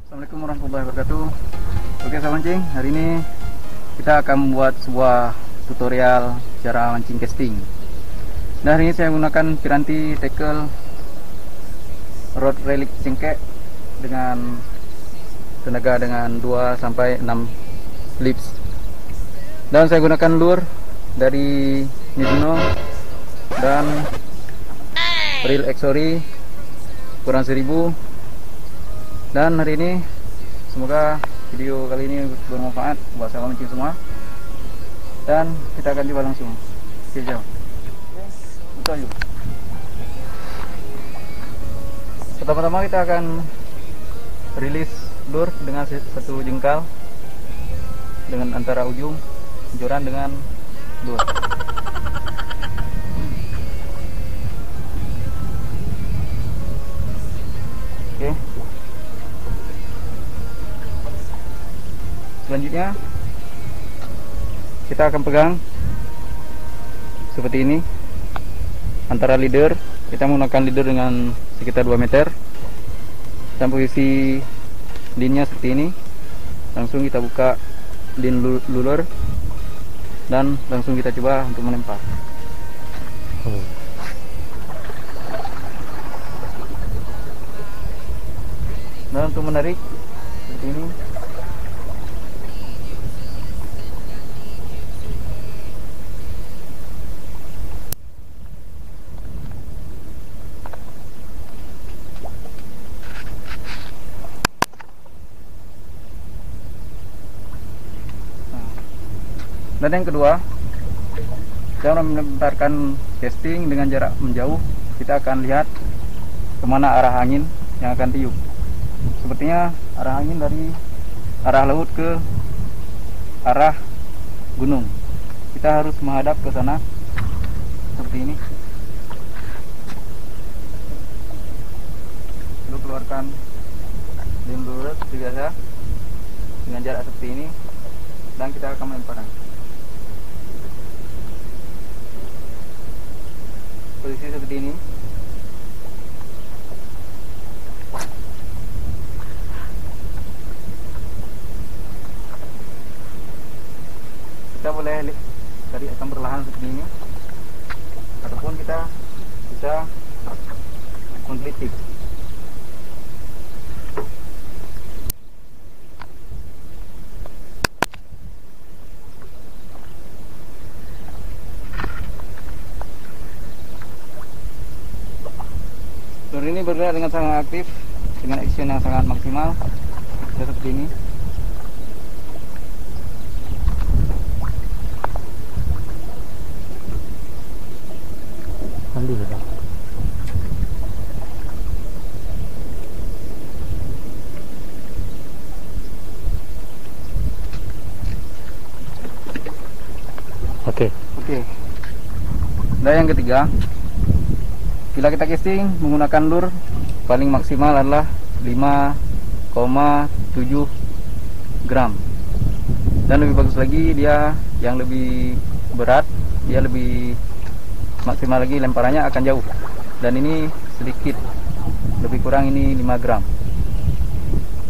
Assalamualaikum warahmatullahi wabarakatuh. Oke sahabat mancing, hari ini kita akan membuat sebuah tutorial cara mancing casting. Nah, hari ini saya menggunakan piranti tackle rod relic cengkeh dengan tenaga dengan 2 sampai 6 lips. Dan saya gunakan lure dari Mizuno dan reel Exory ukuran 1000. Dan hari ini semoga video kali ini bermanfaat buat sahabat mancing semua. Dan kita akan coba langsung. Oke, jauh. Itu aja. Pertama-tama kita akan rilis lure dengan satu jengkal dengan antara ujung joran dengan lure. Oke. Selanjutnya kita akan pegang seperti ini antara leader. Kita menggunakan leader dengan sekitar 2 meter dan posisi linnya seperti ini. Langsung kita buka lin lure dan langsung kita coba untuk melempar. Dan untuk menarik seperti ini. Dan yang kedua, cara melemparkan casting dengan jarak menjauh, kita akan lihat kemana arah angin yang akan tiup. Sepertinya arah angin dari arah laut ke arah gunung. Kita harus menghadap ke sana seperti ini. Lalu keluarkan lim lure seperti biasa dengan jarak seperti ini, dan kita akan melemparkan. Posisi seperti ini. Kita boleh tadi akan perlahan seperti ini, ataupun kita bisa mengklitik. Lure ini bergerak dengan sangat aktif, dengan action yang sangat maksimal. Seperti ini. Oke. Dan yang ketiga, bila kita casting menggunakan lure, paling maksimal adalah 5,7 gram. Dan lebih bagus lagi, dia yang lebih berat, dia lebih maksimal lagi, lemparannya akan jauh. Dan ini sedikit lebih kurang, ini 5 gram.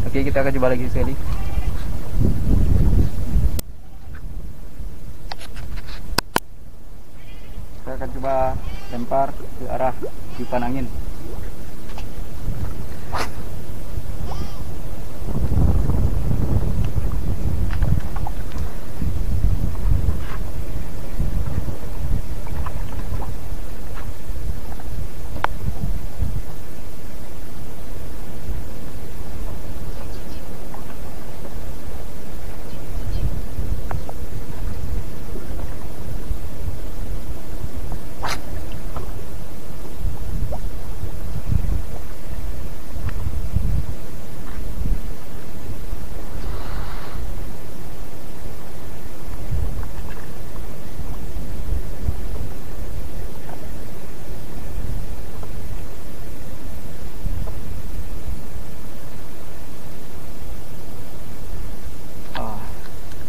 Oke, kita akan coba lagi sekali. Saya akan coba lempar ke arah tiupan angin.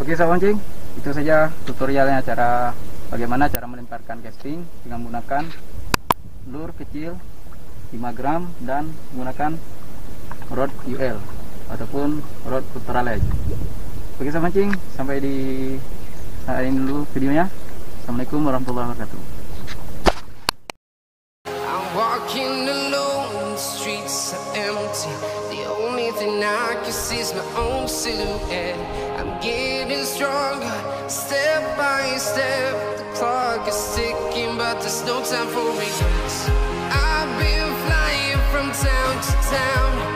Oke sahabat mancing, itu saja tutorialnya bagaimana cara melemparkan casting dengan menggunakan lure kecil 5 gram dan menggunakan rod UL ataupun rod ultralight. Oke sahabat mancing, sampai di saat ini dulu videonya. Assalamualaikum warahmatullahi wabarakatuh. I'm walking alone, the streets are empty. The only thing I can see is my own silhouette. I'm getting stronger, step by step. The clock is ticking, but there's no time for regrets. I've been flying from town to town.